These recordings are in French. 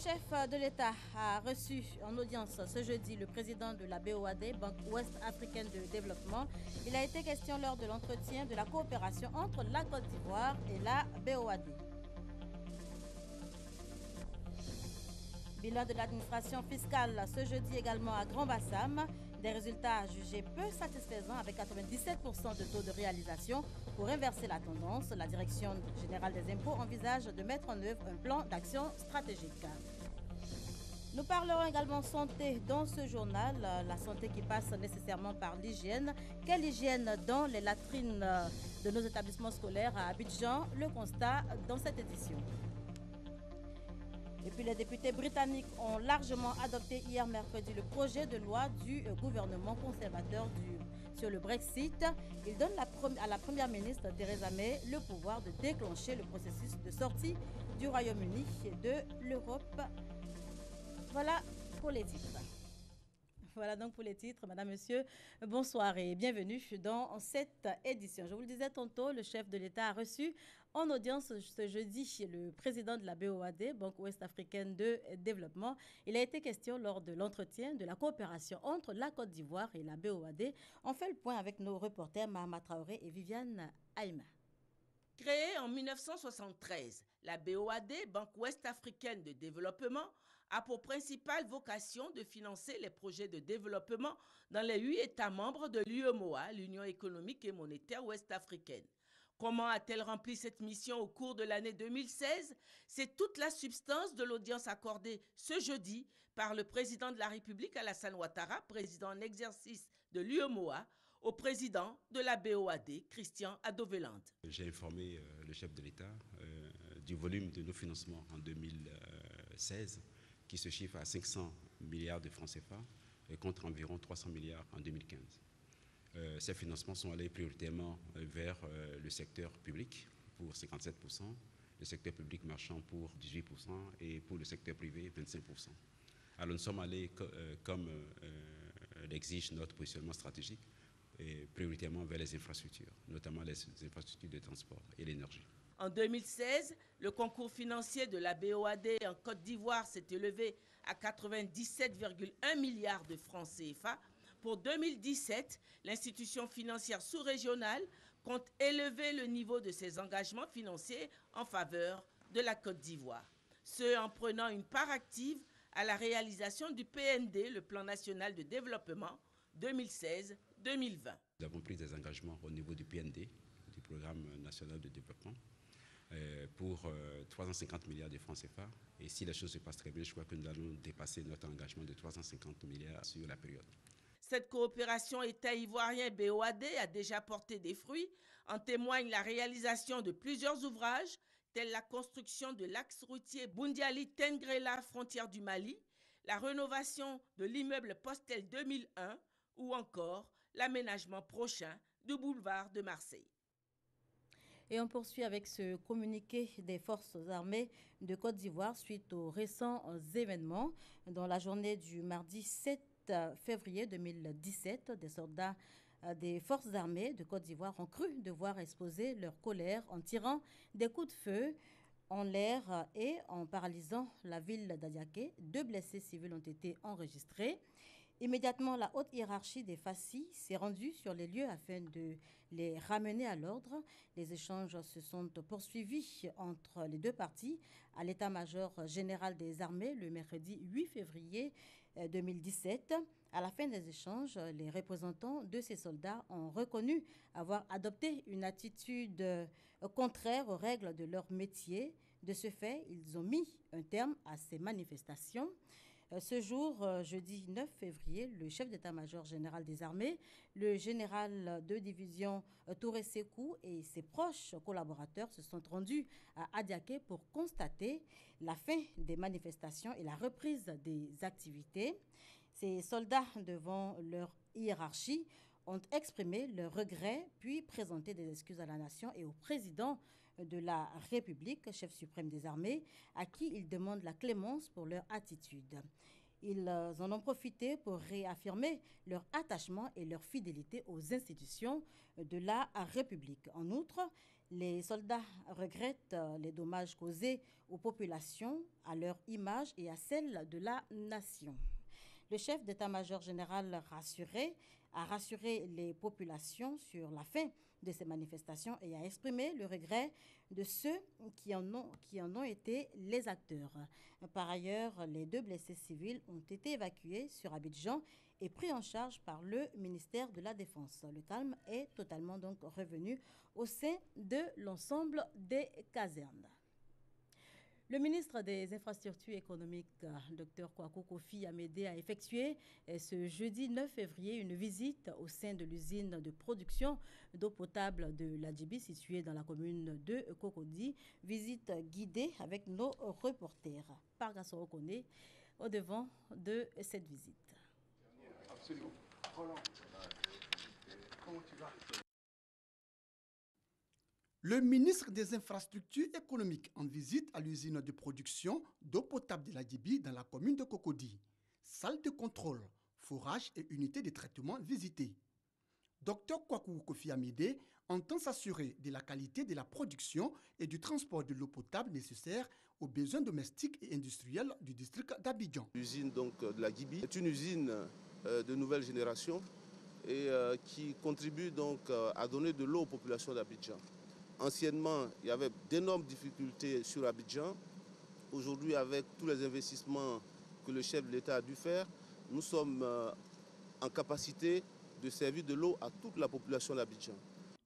chef de l'État a reçu en audience ce jeudi le président de la BOAD, Banque Ouest Africaine de Développement. Il a été question lors de l'entretien de la coopération entre la Côte d'Ivoire et la BOAD. Bilan de l'administration fiscale ce jeudi également à Grand-Bassam. Des résultats jugés peu satisfaisants avec 97% de taux de réalisation. Pour inverser la tendance, la Direction générale des impôts envisage de mettre en œuvre un plan d'action stratégique. Nous parlerons également santé dans ce journal, la santé qui passe nécessairement par l'hygiène. Quelle hygiène dans les latrines de nos établissements scolaires à Abidjan? Le constat dans cette édition. Et puis les députés britanniques ont largement adopté hier mercredi le projet de loi du gouvernement conservateur sur le Brexit. Il donne à la première ministre Theresa May le pouvoir de déclencher le processus de sortie du Royaume-Uni de l'Europe. Voilà pour les titres. Voilà donc pour les titres. Madame, Monsieur, bonsoir et bienvenue dans cette édition. Je vous le disais tantôt, le chef de l'État a reçu en audience ce jeudi le président de la BOAD, Banque Ouest Africaine de Développement. Il a été question lors de l'entretien de la coopération entre la Côte d'Ivoire et la BOAD. On fait le point avec nos reporters Mahama Traoré et Viviane Aïma. Créée en 1973, la BOAD, Banque Ouest Africaine de Développement, a pour principale vocation de financer les projets de développement dans les 8 États membres de l'UEMOA, l'Union économique et monétaire ouest-africaine. Comment a-t-elle rempli cette mission au cours de l'année 2016? C'est toute la substance de l'audience accordée ce jeudi par le président de la République, Alassane Ouattara, président en exercice de l'UEMOA, au président de la BOAD, Christian Adoveland. J'ai informé le chef de l'État du volume de nos financements en 2016, qui se chiffre à 500 milliards de francs CFA, contre environ 300 milliards en 2015. Ces financements sont allés prioritairement vers le secteur public pour 57%, le secteur public marchand pour 18% et pour le secteur privé 25%. Alors nous sommes allés, comme l'exige notre positionnement stratégique, et prioritairement vers les infrastructures, notamment les infrastructures de transport et l'énergie. En 2016, le concours financier de la BOAD en Côte d'Ivoire s'est élevé à 97,1 milliards de francs CFA. Pour 2017, l'institution financière sous-régionale compte élever le niveau de ses engagements financiers en faveur de la Côte d'Ivoire. Ce en prenant une part active à la réalisation du PND, le Plan national de développement 2016-2020. Nous avons pris des engagements au niveau du PND, du Programme national de développement, pour 350 milliards de francs CFA. Et si les choses se passent très bien, je crois que nous allons dépasser notre engagement de 350 milliards sur la période. Cette coopération État ivoirien BOAD a déjà porté des fruits. En témoigne la réalisation de plusieurs ouvrages, tels la construction de l'axe routier Boundiali-Tengrela, frontière du Mali, la rénovation de l'immeuble Postel 2001 ou encore l'aménagement prochain du boulevard de Marseille. Et on poursuit avec ce communiqué des forces armées de Côte d'Ivoire suite aux récents événements. Dans la journée du mardi 7 février 2017, des soldats des forces armées de Côte d'Ivoire ont cru devoir exposer leur colère en tirant des coups de feu en l'air et en paralysant la ville d'Adiaké. 2 blessés civils ont été enregistrés. Immédiatement, la haute hiérarchie des FACI s'est rendue sur les lieux afin de les ramener à l'ordre. Les échanges se sont poursuivis entre les deux parties à l'état-major général des armées le mercredi 8 février 2017. À la fin des échanges, les représentants de ces soldats ont reconnu avoir adopté une attitude contraire aux règles de leur métier. De ce fait, ils ont mis un terme à ces manifestations. Ce jour, jeudi 9 février, le chef d'état-major général des armées, le général de division Touré Sekou et ses proches collaborateurs se sont rendus à Adiaké pour constater la fin des manifestations et la reprise des activités. Ces soldats, devant leur hiérarchie, ont exprimé leur regret, puis présenté des excuses à la nation et au président de la République, chef suprême des armées, à qui ils demandent la clémence pour leur attitude. Ils en ont profité pour réaffirmer leur attachement et leur fidélité aux institutions de la République. En outre, les soldats regrettent les dommages causés aux populations, à leur image et à celle de la nation. Le chef d'état-major général a rassuré les populations sur la fin de ces manifestations et a exprimé le regret de ceux qui en ont été les acteurs. Par ailleurs, les 2 blessés civils ont été évacués sur Abidjan et pris en charge par le ministère de la Défense. Le calme est totalement donc revenu au sein de l'ensemble des casernes. Le ministre des Infrastructures économiques, Dr Kwaku Kofi Amédé, a effectué ce jeudi 9 février une visite au sein de l'usine de production d'eau potable de l'Adjibi située dans la commune de Cocody. Visite guidée avec nos reporters. Pargasso Okone au devant de cette visite. Absolument. Roland, comment tu vas ? Le ministre des Infrastructures économiques en visite à l'usine de production d'eau potable de l'Adjibi dans la commune de Cocody. Salle de contrôle, forage et unité de traitement visitée. Dr Kwaku Kofi Amédé entend s'assurer de la qualité de la production et du transport de l'eau potable nécessaire aux besoins domestiques et industriels du district d'Abidjan. L'usine de l'Adjibi est une usine de nouvelle génération et qui contribue donc à donner de l'eau aux populations d'Abidjan. Anciennement, il y avait d'énormes difficultés sur Abidjan. Aujourd'hui, avec tous les investissements que le chef de l'État a dû faire, nous sommes en capacité de servir de l'eau à toute la population d'Abidjan.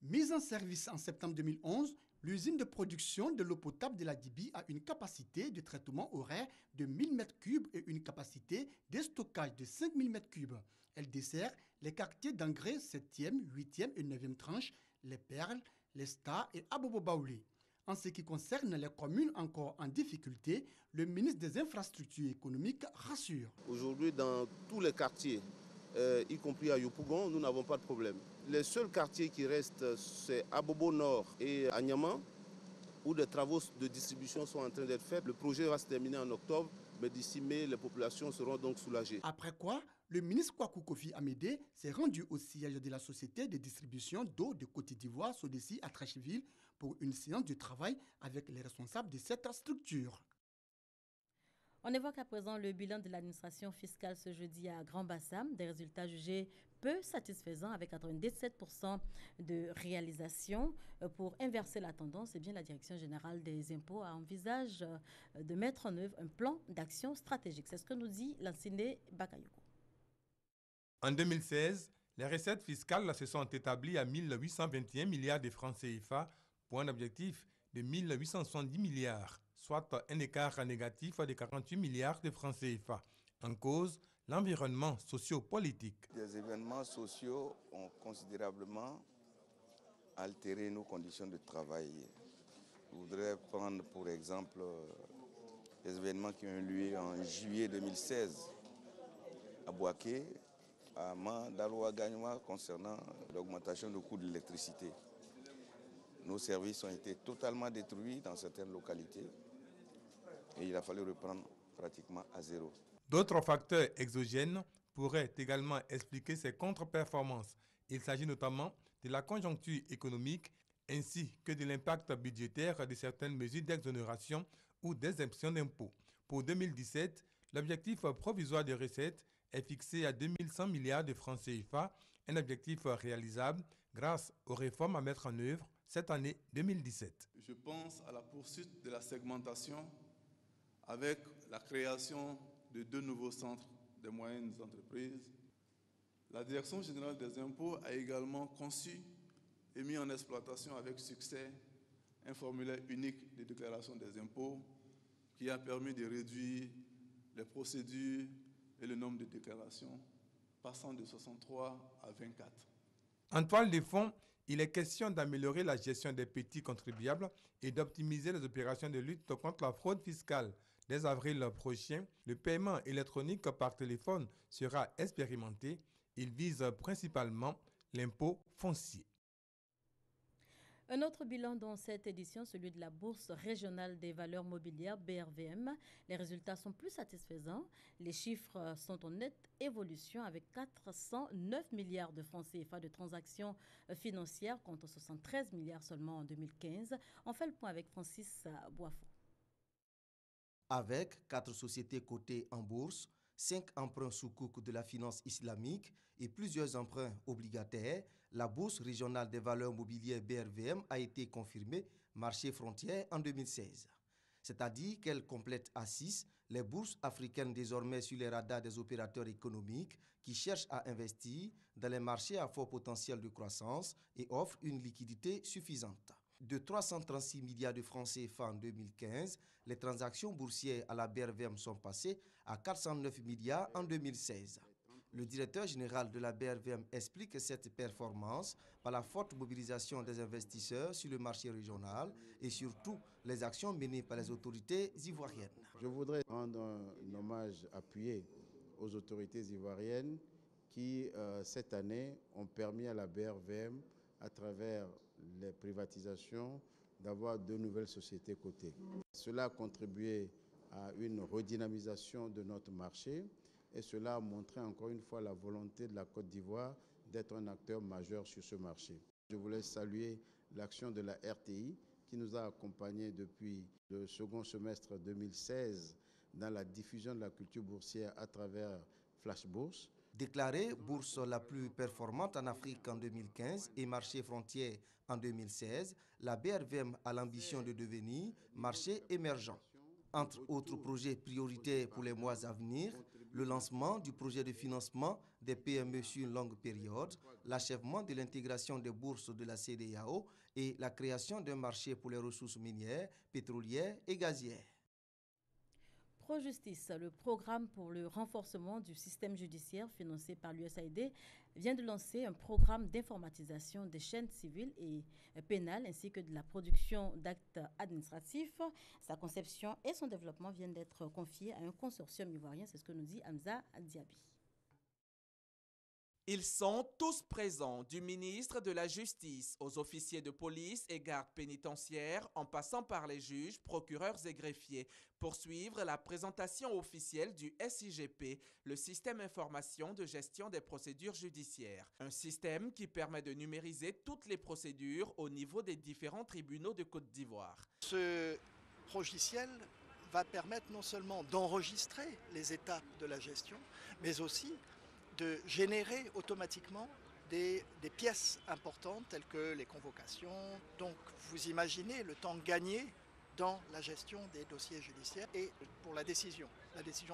Mise en service en septembre 2011, l'usine de production de l'eau potable de l'Adjibi a une capacité de traitement horaire de 1000 m3 et une capacité de stockage de 5000 m3. Elle dessert les quartiers d'Angré 7e, 8e et 9e tranches, les Perles, les Stars et Abobo Baoulé. En ce qui concerne les communes encore en difficulté, le ministre des Infrastructures économiques rassure. Aujourd'hui, dans tous les quartiers, y compris à Yopougon, nous n'avons pas de problème. Les seuls quartiers qui restent, c'est Abobo Nord et Anyama, où des travaux de distribution sont en train d'être faits. Le projet va se terminer en octobre, mais d'ici mai, les populations seront donc soulagées. Après quoi, le ministre Kwaku Kofi Amédé s'est rendu au siège de la société de distribution d'eau de Côte d'Ivoire, Sodesi, à Trècheville, pour une séance de travail avec les responsables de cette structure. On évoque à présent le bilan de l'administration fiscale ce jeudi à Grand Bassam, des résultats jugés peu satisfaisants avec 97% de réalisation. Pour inverser la tendance, eh bien, la Direction générale des impôts envisage de mettre en œuvre un plan d'action stratégique. C'est ce que nous dit Lansine Bakayoko. En 2016, les recettes fiscales se sont établies à 1821 milliards de francs CFA pour un objectif de 1870 milliards, soit un écart négatif de 48 milliards de francs CFA. En cause, l'environnement socio-politique. Des événements sociaux ont considérablement altéré nos conditions de travail. Je voudrais prendre pour exemple les événements qui ont eu lieu en juillet 2016 à Bouaké, à Mandaloa Gagnoua concernant l'augmentation du coût de l'électricité. Nos services ont été totalement détruits dans certaines localités et il a fallu reprendre pratiquement à zéro. D'autres facteurs exogènes pourraient également expliquer ces contre-performances. Il s'agit notamment de la conjoncture économique ainsi que de l'impact budgétaire de certaines mesures d'exonération ou d'exemption d'impôts. Pour 2017, l'objectif provisoire de recettes est fixé à 2100 milliards de francs CFA, un objectif réalisable grâce aux réformes à mettre en œuvre cette année 2017. Je pense à la poursuite de la segmentation avec la création de 2 nouveaux centres de moyennes entreprises. La Direction générale des impôts a également conçu et mis en exploitation avec succès un formulaire unique de déclaration des impôts qui a permis de réduire les procédures et le nombre de déclarations, passant de 63 à 24. En toile de fond, il est question d'améliorer la gestion des petits contribuables et d'optimiser les opérations de lutte contre la fraude fiscale. Dès avril prochain, le paiement électronique par téléphone sera expérimenté. Il vise principalement l'impôt foncier. Un autre bilan dans cette édition, celui de la Bourse régionale des valeurs mobilières BRVM. Les résultats sont plus satisfaisants. Les chiffres sont en nette évolution avec 409 milliards de francs CFA de transactions financières contre 73 milliards seulement en 2015. On fait le point avec Francis Boifo. Avec 4 sociétés cotées en bourse, 5 emprunts sous-couk de la finance islamique et plusieurs emprunts obligataires, la Bourse régionale des valeurs mobilières BRVM a été confirmée marché frontière en 2016. C'est-à-dire qu'elle complète à 6 les bourses africaines désormais sur les radars des opérateurs économiques qui cherchent à investir dans les marchés à fort potentiel de croissance et offrent une liquidité suffisante. De 336 milliards de francs CFA en 2015, les transactions boursières à la BRVM sont passées à 409 milliards en 2016. Le directeur général de la BRVM explique cette performance par la forte mobilisation des investisseurs sur le marché régional et surtout les actions menées par les autorités ivoiriennes. Je voudrais rendre un hommage appuyé aux autorités ivoiriennes qui, cette année, ont permis à la BRVM, à travers les privatisations, d'avoir 2 nouvelles sociétés cotées. Cela a contribué à une redynamisation de notre marché et cela a montré encore une fois la volonté de la Côte d'Ivoire d'être un acteur majeur sur ce marché. Je voulais saluer l'action de la RTI qui nous a accompagnés depuis le second semestre 2016 dans la diffusion de la culture boursière à travers Flash Bourse. Déclarée bourse la plus performante en Afrique en 2015 et marché frontière en 2016, la BRVM a l'ambition de devenir marché émergent. Entre autres projets prioritaires pour les mois à venir, le lancement du projet de financement des PME sur une longue période, l'achèvement de l'intégration des bourses de la CEDEAO et la création d'un marché pour les ressources minières, pétrolières et gazières. Pro-Justice, le programme pour le renforcement du système judiciaire financé par l'USAID, vient de lancer un programme d'informatisation des chaînes civiles et pénales ainsi que de la production d'actes administratifs. Sa conception et son développement viennent d'être confiés à un consortium ivoirien, c'est ce que nous dit Hamza Diaby. Ils sont tous présents, du ministre de la Justice aux officiers de police et gardes pénitentiaires, en passant par les juges, procureurs et greffiers, pour suivre la présentation officielle du SIGP, le système information de gestion des procédures judiciaires. Un système qui permet de numériser toutes les procédures au niveau des différents tribunaux de Côte d'Ivoire. Ce logiciel va permettre non seulement d'enregistrer les étapes de la gestion, mais aussi de générer automatiquement des pièces importantes telles que les convocations. Donc vous imaginez le temps gagné dans la gestion des dossiers judiciaires et pour la décision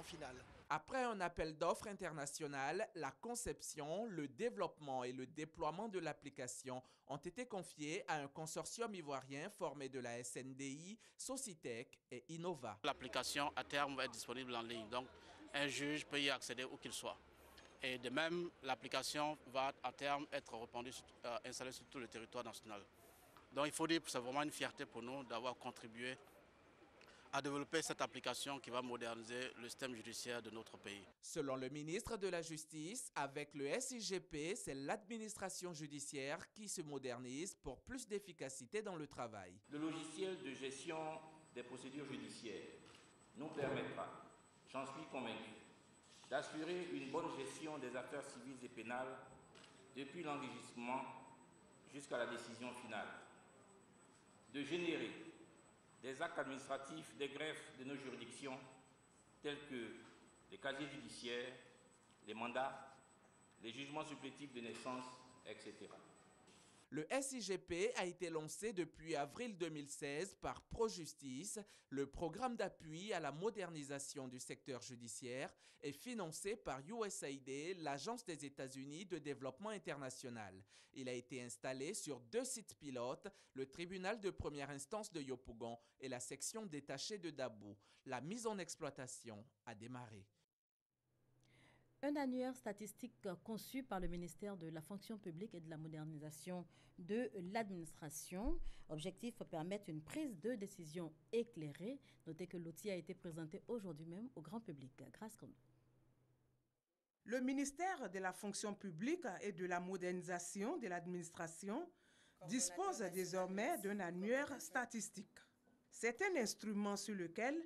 finale. Après un appel d'offres international, la conception, le développement et le déploiement de l'application ont été confiés à un consortium ivoirien formé de la SNDI, Socitech et Innova. L'application à terme va être disponible en ligne, donc un juge peut y accéder où qu'il soit. Et de même, l'application va à terme être répandue, installée sur tout le territoire national. Donc il faut dire que c'est vraiment une fierté pour nous d'avoir contribué à développer cette application qui va moderniser le système judiciaire de notre pays. Selon le ministre de la Justice, avec le SIGP, c'est l'administration judiciaire qui se modernise pour plus d'efficacité dans le travail. Le logiciel de gestion des procédures judiciaires nous permettra, j'en suis convaincu, d'assurer une bonne gestion des affaires civiles et pénales depuis l'enregistrement jusqu'à la décision finale, de générer des actes administratifs des greffes de nos juridictions tels que les casiers judiciaires, les mandats, les jugements supplétifs de naissance, etc. Le SIGP a été lancé depuis avril 2016 par Pro-Justice. Le programme d'appui à la modernisation du secteur judiciaire est financé par USAID, l'Agence des États-Unis de développement international. Il a été installé sur 2 sites pilotes, le tribunal de première instance de Yopougon et la section détachée de Dabo. La mise en exploitation a démarré. Un annuaire statistique conçu par le ministère de la fonction publique et de la modernisation de l'administration. Objectif, permettre une prise de décision éclairée. Notez que l'outil a été présenté aujourd'hui même au grand public. Grâce à nous. Le ministère de la fonction publique et de la modernisation de l'administration dispose désormais d'un annuaire statistique. C'est un instrument sur lequel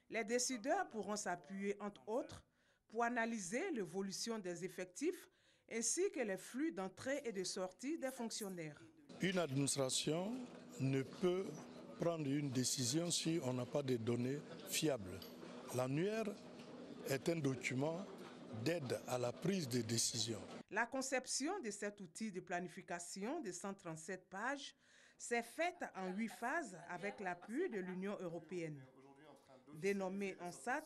les décideurs pourront s'appuyer, entre autres, pour analyser l'évolution des effectifs ainsi que les flux d'entrée et de sortie des fonctionnaires. Une administration ne peut prendre une décision si on n'a pas de données fiables. L'annuaire est un document d'aide à la prise de décision. La conception de cet outil de planification de 137 pages s'est faite en 8 phases avec l'appui de l'Union européenne. Dénommé ANSAT,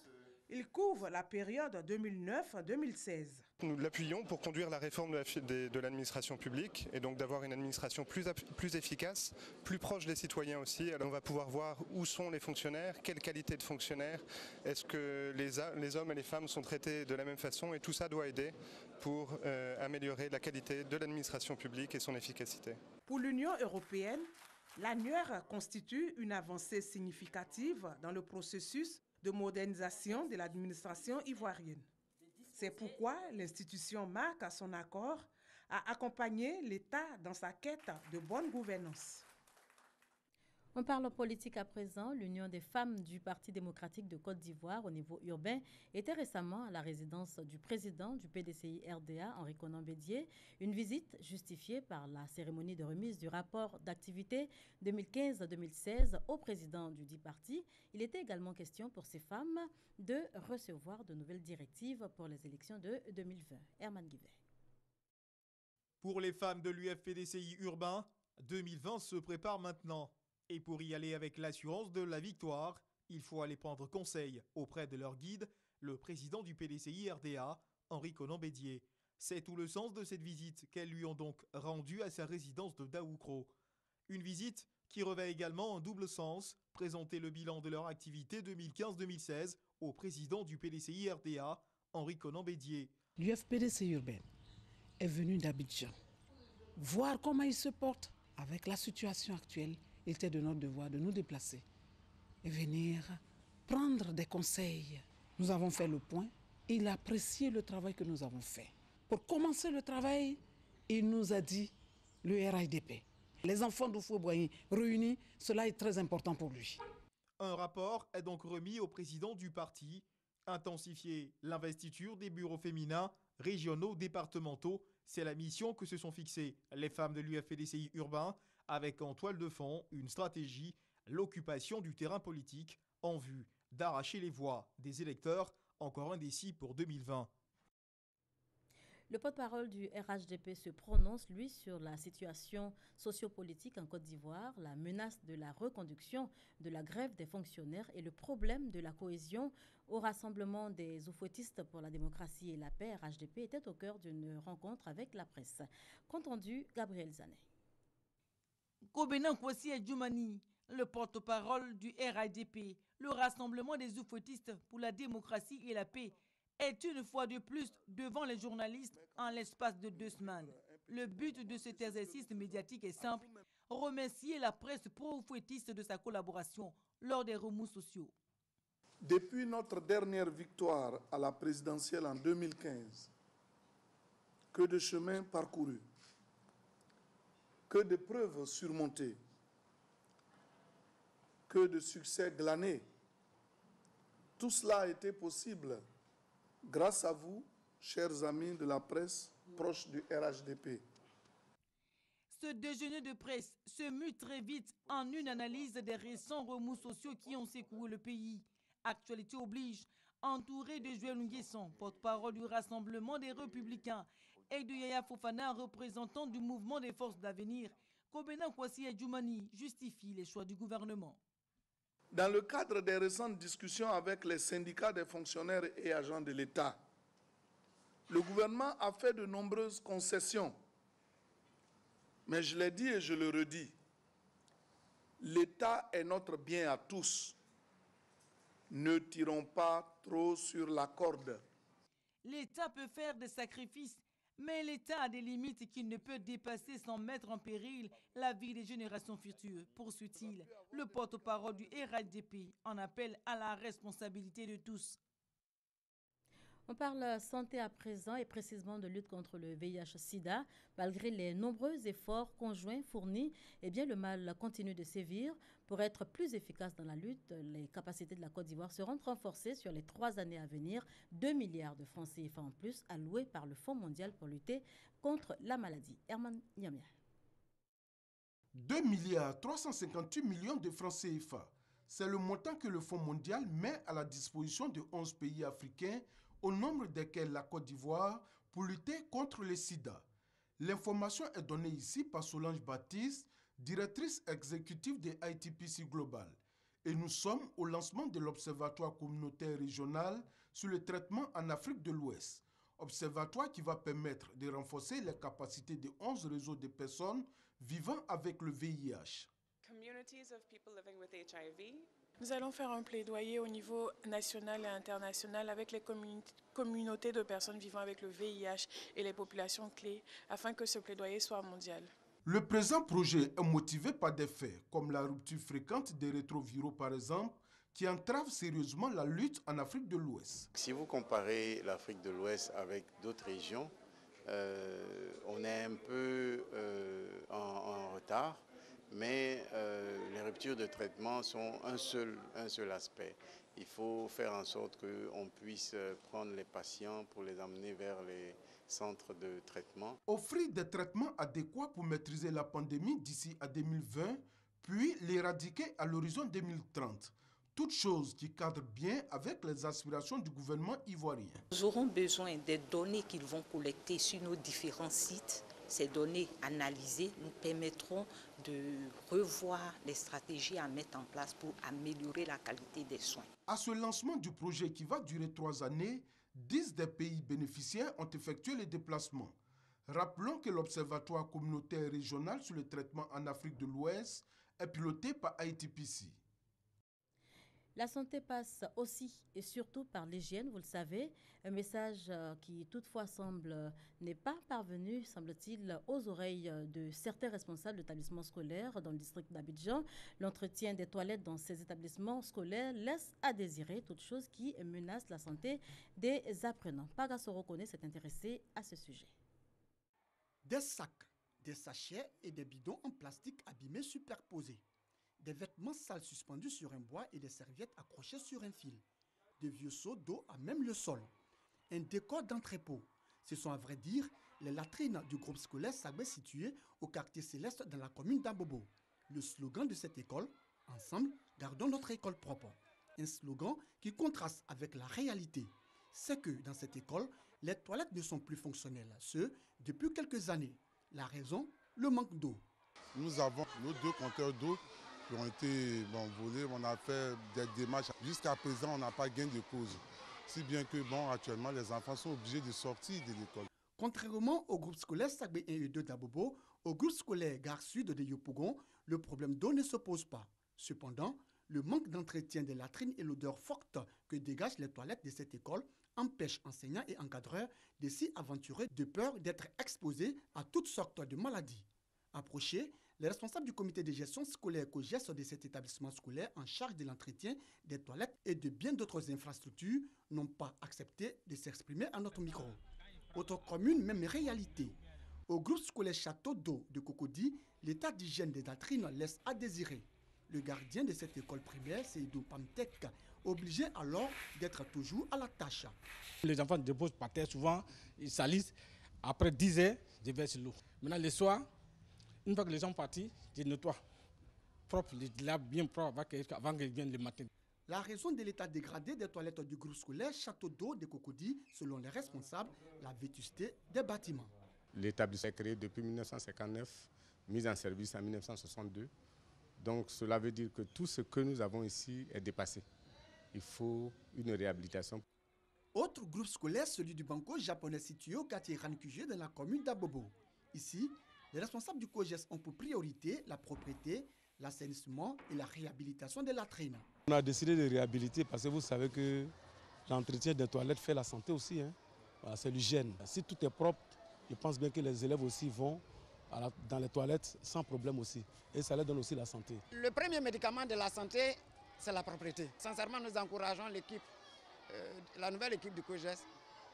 il couvre la période 2009-2016. Nous l'appuyons pour conduire la réforme de l'administration publique et donc d'avoir une administration plus efficace, plus proche des citoyens aussi. Alors on va pouvoir voir où sont les fonctionnaires, quelle qualité de fonctionnaires, est-ce que les hommes et les femmes sont traités de la même façon, et tout ça doit aider pour améliorer la qualité de l'administration publique et son efficacité. Pour l'Union européenne, l'annuaire constitue une avancée significative dans le processus de modernisation de l'administration ivoirienne. C'est pourquoi l'institution marque son accord à accompagner l'État dans sa quête de bonne gouvernance. On parle politique à présent. L'Union des femmes du Parti démocratique de Côte d'Ivoire au niveau urbain était récemment à la résidence du président du PDCI RDA, Henri Konan Bédié. Une visite justifiée par la cérémonie de remise du rapport d'activité 2015-2016 au président du dit parti. Il était également question pour ces femmes de recevoir de nouvelles directives pour les élections de 2020. Herman Guivet. Pour les femmes de l'UFPDCI urbain, 2020 se prépare maintenant. Et pour y aller avec l'assurance de la victoire, il faut aller prendre conseil auprès de leur guide, le président du PDCI RDA, Henri Konan Bédié. C'est tout le sens de cette visite qu'elles lui ont donc rendue à sa résidence de Daoukro. Une visite qui revêt également un double sens, présenter le bilan de leur activité 2015-2016 au président du PDCI RDA, Henri Konan Bédié. L'UFPDCI urbaine est venu d'Abidjan. Voir comment il se porte avec la situation actuelle. Il était de notre devoir de nous déplacer et venir prendre des conseils. Nous avons fait le point. Il a apprécié le travail que nous avons fait. Pour commencer le travail, il nous a dit le RIDP. Les enfants d'Oufoué-Boigny réunis, cela est très important pour lui. Un rapport est donc remis au président du parti. Intensifier l'investiture des bureaux féminins, régionaux, départementaux, c'est la mission que se sont fixées les femmes de l'UFPDCI urbain, avec en toile de fond une stratégie, l'occupation du terrain politique en vue d'arracher les voix des électeurs, encore indécis pour 2020. Le porte-parole du RHDP se prononce, lui, sur la situation sociopolitique en Côte d'Ivoire, la menace de la reconduction de la grève des fonctionnaires et le problème de la cohésion au rassemblement des oufouettistes pour la démocratie et la paix. RHDP était au cœur d'une rencontre avec la presse. Compte rendu, Gabriel Zanet. Kobenan Kwasi Djoumani, le porte-parole du RIDP, le rassemblement des oufouettistes pour la démocratie et la paix, est une fois de plus devant les journalistes en l'espace de 2 semaines. Le but de cet exercice médiatique est simple, remercier la presse pro-oufouettiste de sa collaboration lors des remous sociaux. Depuis notre dernière victoire à la présidentielle en 2015, que de chemins parcourus, que de preuves surmontées, que de succès glanés. Tout cela a été possible grâce à vous, chers amis de la presse proche du RHDP. Ce déjeuner de presse se mue très vite en une analyse des récents remous sociaux qui ont secoué le pays. Actualité oblige, entouré de Joël Nguesson, porte-parole du Rassemblement des Républicains, et de Yaya Fofana, représentant du mouvement des forces d'avenir, Kobenan Kwasi Djoumani justifie les choix du gouvernement. Dans le cadre des récentes discussions avec les syndicats des fonctionnaires et agents de l'État, le gouvernement a fait de nombreuses concessions. Mais je l'ai dit et je le redis, l'État est notre bien à tous. Ne tirons pas trop sur la corde. L'État peut faire des sacrifices, mais l'État a des limites qu'il ne peut dépasser sans mettre en péril la vie des générations futures, poursuit-il. Le porte-parole du RHDP en appelle à la responsabilité de tous. On parle santé à présent et précisément de lutte contre le VIH-Sida. Malgré les nombreux efforts conjoints fournis, le mal continue de sévir. Pour être plus efficace dans la lutte, les capacités de la Côte d'Ivoire seront renforcées sur les 3 années à venir. 2 milliards de francs CFA en plus alloués par le Fonds mondial pour lutter contre la maladie. Herman Niamia. 2 milliards 358 millions de francs CFA. C'est le montant que le Fonds mondial met à la disposition de 11 pays africains, au nombre desquels la Côte d'Ivoire, pour lutter contre le sida. L'information est donnée ici par Solange Baptiste, directrice exécutive de ITPC Global. Et nous sommes au lancement de l'Observatoire communautaire régional sur le traitement en Afrique de l'Ouest. Observatoire qui va permettre de renforcer les capacités de 11 réseaux de personnes vivant avec le VIH. Nous allons faire un plaidoyer au niveau national et international avec les communautés de personnes vivant avec le VIH et les populations clés afin que ce plaidoyer soit mondial. Le présent projet est motivé par des faits comme la rupture fréquente des rétroviraux par exemple, qui entravent sérieusement la lutte en Afrique de l'Ouest. Si vous comparez l'Afrique de l'Ouest avec d'autres régions, on est un peu en retard. Mais les ruptures de traitement sont un seul aspect. Il faut faire en sorte qu'on puisse prendre les patients pour les amener vers les centres de traitement. Offrir des traitements adéquats pour maîtriser la pandémie d'ici à 2020, puis l'éradiquer à l'horizon 2030. Toute chose qui cadre bien avec les aspirations du gouvernement ivoirien. Nous aurons besoin des données qu'ils vont collecter sur nos différents sites. Ces données analysées nous permettront de revoir les stratégies à mettre en place pour améliorer la qualité des soins. À ce lancement du projet qui va durer 3 années, 10 des pays bénéficiaires ont effectué les déplacements. Rappelons que l'Observatoire communautaire régional sur le traitement en Afrique de l'Ouest est piloté par ITPC. La santé passe aussi et surtout par l'hygiène, vous le savez. Un message qui toutefois n'est pas parvenu, semble-t-il, aux oreilles de certains responsables d'établissements scolaires dans le district d'Abidjan. L'entretien des toilettes dans ces établissements scolaires laisse à désirer, toute chose qui menace la santé des apprenants. Pagasoro Kone s'est intéressé à ce sujet. Des sacs, des sachets et des bidons en plastique abîmés superposés. Des vêtements sales suspendus sur un bois et des serviettes accrochées sur un fil. De vieux seaux d'eau à même le sol. Un décor d'entrepôt. Ce sont à vrai dire les latrines du groupe scolaire Sagbé situé au quartier Céleste dans la commune d'Abobo. Le slogan de cette école, ensemble, gardons notre école propre. Un slogan qui contraste avec la réalité. C'est que dans cette école, les toilettes ne sont plus fonctionnelles. Ce, depuis quelques années. La raison, le manque d'eau. Nous avons nos 2 compteurs d'eau qui ont été volés, on a fait des démarches. Jusqu'à présent, on n'a pas gain de cause. Si bien que, actuellement, les enfants sont obligés de sortir de l'école. Contrairement au groupe scolaire Sagbé 1 et 2 d'Abobo, au groupe scolaire Gare Sud de Yopougon, le problème d'eau ne se pose pas. Cependant, le manque d'entretien des latrines et l'odeur forte que dégagent les toilettes de cette école empêche enseignants et encadreurs de s'y aventurer de peur d'être exposés à toutes sortes de maladies. Approchés, les responsables du comité de gestion scolaire COGES de cet établissement scolaire en charge de l'entretien des toilettes et de bien d'autres infrastructures n'ont pas accepté de s'exprimer à notre micro. Autre commune, même réalité. Au groupe scolaire Château d'eau de Cocody, l'état d'hygiène des latrines laisse à désirer. Le gardien de cette école primaire, Seydou Pamtek, obligé alors d'être toujours à la tâche. Les enfants déposent par terre souvent, ils salissent. Après 10 heures, je verse l'eau. Maintenant, le soir, une fois que les gens sont partis, je nettoie. Propre, je lave bien propre avant qu'ils viennent le matin. La raison de l'état dégradé des toilettes du groupe scolaire Château d'eau de Cocody, selon les responsables, la vétusté des bâtiments. L'établissement est créé depuis 1959, mis en service en 1962. Donc cela veut dire que tout ce que nous avons ici est dépassé. Il faut une réhabilitation. Autre groupe scolaire, celui du Banco japonais situé au quartier Rankuje dans la commune d'Abobo. Ici, les responsables du COGES ont pour priorité la propriété, l'assainissement et la réhabilitation des latrines. On a décidé de réhabiliter parce que vous savez que l'entretien des toilettes fait la santé aussi. Voilà, c'est l'hygiène. Si tout est propre, je pense bien que les élèves aussi vont dans les toilettes sans problème aussi. Et ça leur donne aussi la santé. Le premier médicament de la santé, c'est la propriété. Sincèrement, nous encourageons l'équipe, la nouvelle équipe du COGES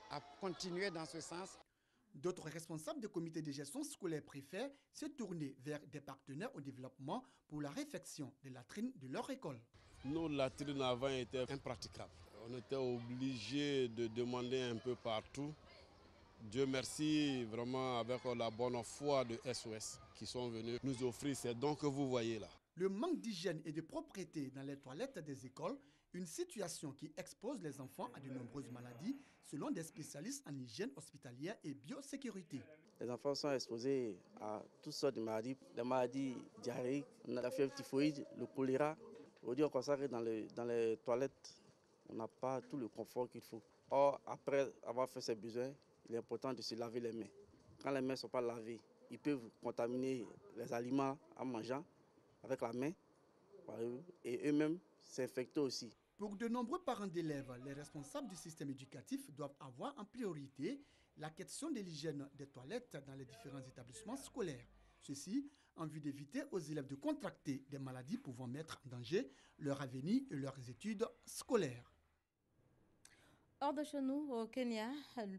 à continuer dans ce sens. D'autres responsables des comités de gestion scolaire préfèrent se tourner vers des partenaires au développement pour la réfection des latrines de leur école. Nos latrines avant étaient impraticables. On était obligé de demander un peu partout. Dieu merci, vraiment avec la bonne foi de SOS qui sont venus nous offrir ces dons que vous voyez là. Le manque d'hygiène et de propreté dans les toilettes des écoles, une situation qui expose les enfants à de nombreuses maladies, selon des spécialistes en hygiène hospitalière et biosécurité. Les enfants sont exposés à toutes sortes de maladies, des maladies diarrhéiques, la fièvre typhoïde, le choléra. Aujourd'hui, on constate que dans les toilettes, on n'a pas tout le confort qu'il faut. Or, après avoir fait ses besoins, il est important de se laver les mains. Quand les mains ne sont pas lavées, ils peuvent contaminer les aliments en mangeant avec la main et eux-mêmes s'infecter aussi. Pour de nombreux parents d'élèves, les responsables du système éducatif doivent avoir en priorité la question de l'hygiène des toilettes dans les différents établissements scolaires. Ceci en vue d'éviter aux élèves de contracter des maladies pouvant mettre en danger leur avenir et leurs études scolaires. Hors de chez nous, au Kenya,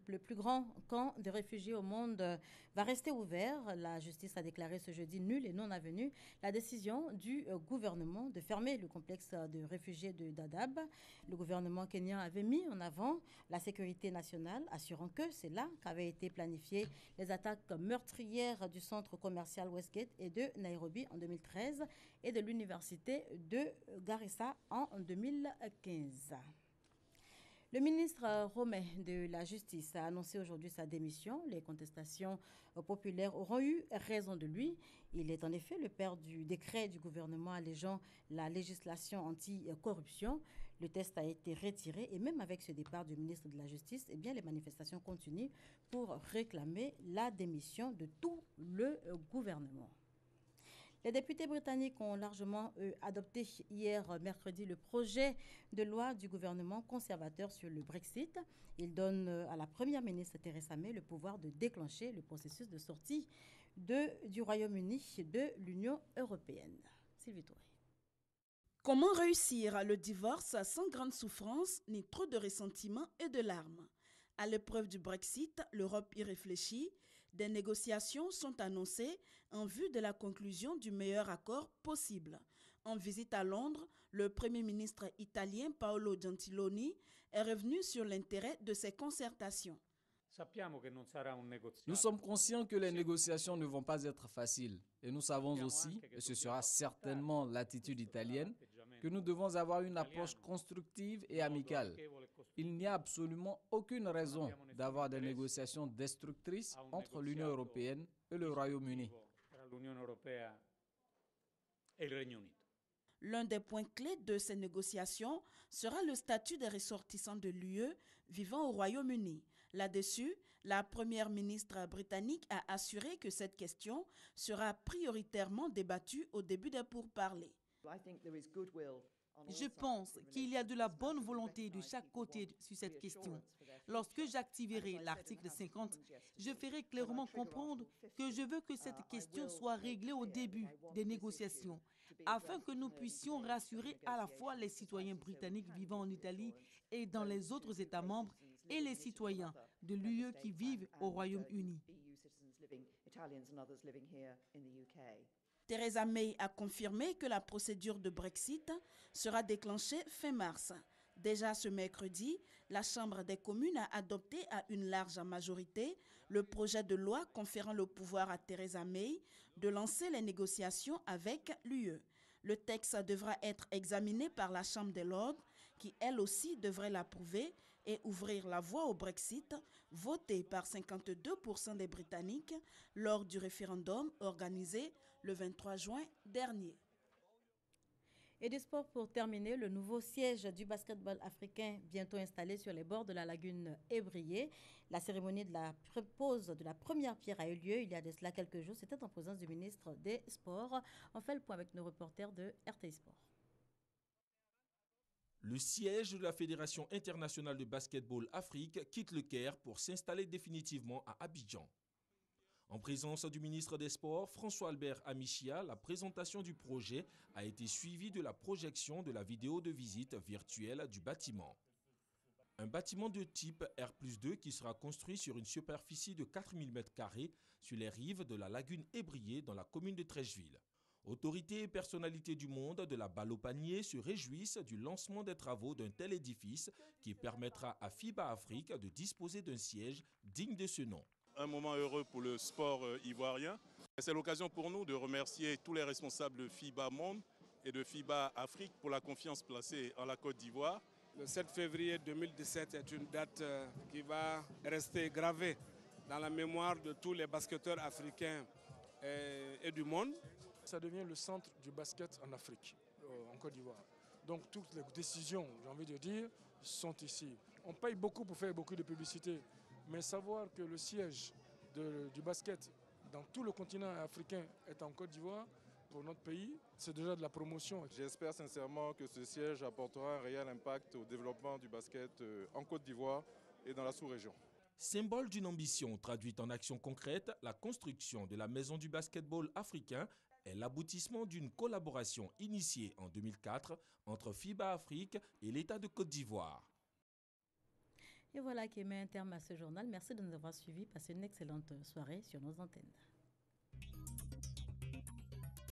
le plus grand camp de réfugiés au monde va rester ouvert. La justice a déclaré ce jeudi nul et non avenu la décision du gouvernement de fermer le complexe de réfugiés de Dadaab. Le gouvernement kenyan avait mis en avant la sécurité nationale, assurant que c'est là qu'avaient été planifiées les attaques meurtrières du centre commercial Westgate et de Nairobi en 2013 et de l'université de Garissa en 2015. Le ministre romain de la Justice a annoncé aujourd'hui sa démission. Les contestations populaires auront eu raison de lui. Il est en effet le père du décret du gouvernement allégeant la législation anti-corruption. Le texte a été retiré et même avec ce départ du ministre de la Justice, eh bien, les manifestations continuent pour réclamer la démission de tout le gouvernement. Les députés britanniques ont largement adopté hier mercredi le projet de loi du gouvernement conservateur sur le Brexit. Il donne à la première ministre Theresa May le pouvoir de déclencher le processus de sortie du Royaume-Uni de l'Union européenne. Sylvie Touré. Comment réussir le divorce sans grande souffrance ni trop de ressentiment et de larmes? À l'épreuve du Brexit, l'Europe y réfléchit. Des négociations sont annoncées en vue de la conclusion du meilleur accord possible. En visite à Londres, le Premier ministre italien Paolo Gentiloni est revenu sur l'intérêt de ces concertations. Nous sommes conscients que les négociations ne vont pas être faciles et nous savons aussi, et ce sera certainement l'attitude italienne, que nous devons avoir une approche constructive et amicale. Il n'y a absolument aucune raison d'avoir des négociations destructrices entre l'Union européenne et le Royaume-Uni. L'un des points clés de ces négociations sera le statut des ressortissants de l'UE vivant au Royaume-Uni. Là-dessus, la première ministre britannique a assuré que cette question sera prioritairement débattue au début des pourparlers. Je pense qu'il y a de la bonne volonté de chaque côté sur cette question. Lorsque j'activerai l'article 50, je ferai clairement comprendre que je veux que cette question soit réglée au début des négociations, afin que nous puissions rassurer à la fois les citoyens britanniques vivant en Italie et dans les autres États membres et les citoyens de l'UE qui vivent au Royaume-Uni. Theresa May a confirmé que la procédure de Brexit sera déclenchée fin mars. Déjà ce mercredi, la Chambre des communes a adopté à une large majorité le projet de loi conférant le pouvoir à Theresa May de lancer les négociations avec l'UE. Le texte devra être examiné par la Chambre des Lords, qui elle aussi devrait l'approuver et ouvrir la voie au Brexit, voté par 52% des Britanniques lors du référendum organisé le 23 juin dernier. Et des sports pour terminer, le nouveau siège du basketball africain bientôt installé sur les bords de la lagune Ébrié. La cérémonie de la pose de la première pierre a eu lieu il y a de cela quelques jours. C'était en présence du ministre des Sports. On fait le point avec nos reporters de RTI Sport. Le siège de la Fédération internationale de basketball Afrique quitte le Caire pour s'installer définitivement à Abidjan. En présence du ministre des Sports, François-Albert Amichia, la présentation du projet a été suivie de la projection de la vidéo de visite virtuelle du bâtiment. Un bâtiment de type R+2 qui sera construit sur une superficie de 4000 m² sur les rives de la lagune Ébrié dans la commune de Trècheville. Autorités et personnalités du monde de la balle au panier se réjouissent du lancement des travaux d'un tel édifice qui permettra à FIBA Afrique de disposer d'un siège digne de ce nom. Un moment heureux pour le sport ivoirien. C'est l'occasion pour nous de remercier tous les responsables de FIBA Monde et de FIBA Afrique pour la confiance placée en la Côte d'Ivoire. Le 7 février 2017 est une date qui va rester gravée dans la mémoire de tous les basketteurs africains et du monde. Ça devient le centre du basket en Afrique, en Côte d'Ivoire. Donc toutes les décisions, j'ai envie de dire, sont ici. On paye beaucoup pour faire beaucoup de publicité, mais savoir que le siège du basket dans tout le continent africain est en Côte d'Ivoire, pour notre pays, c'est déjà de la promotion. J'espère sincèrement que ce siège apportera un réel impact au développement du basket en Côte d'Ivoire et dans la sous-région. Symbole d'une ambition traduite en action concrète, la construction de la maison du basketball africain est l'aboutissement d'une collaboration initiée en 2004 entre FIBA Afrique et l'État de Côte d'Ivoire. Et voilà qui met un terme à ce journal. Merci de nous avoir suivis. Passez une excellente soirée sur nos antennes.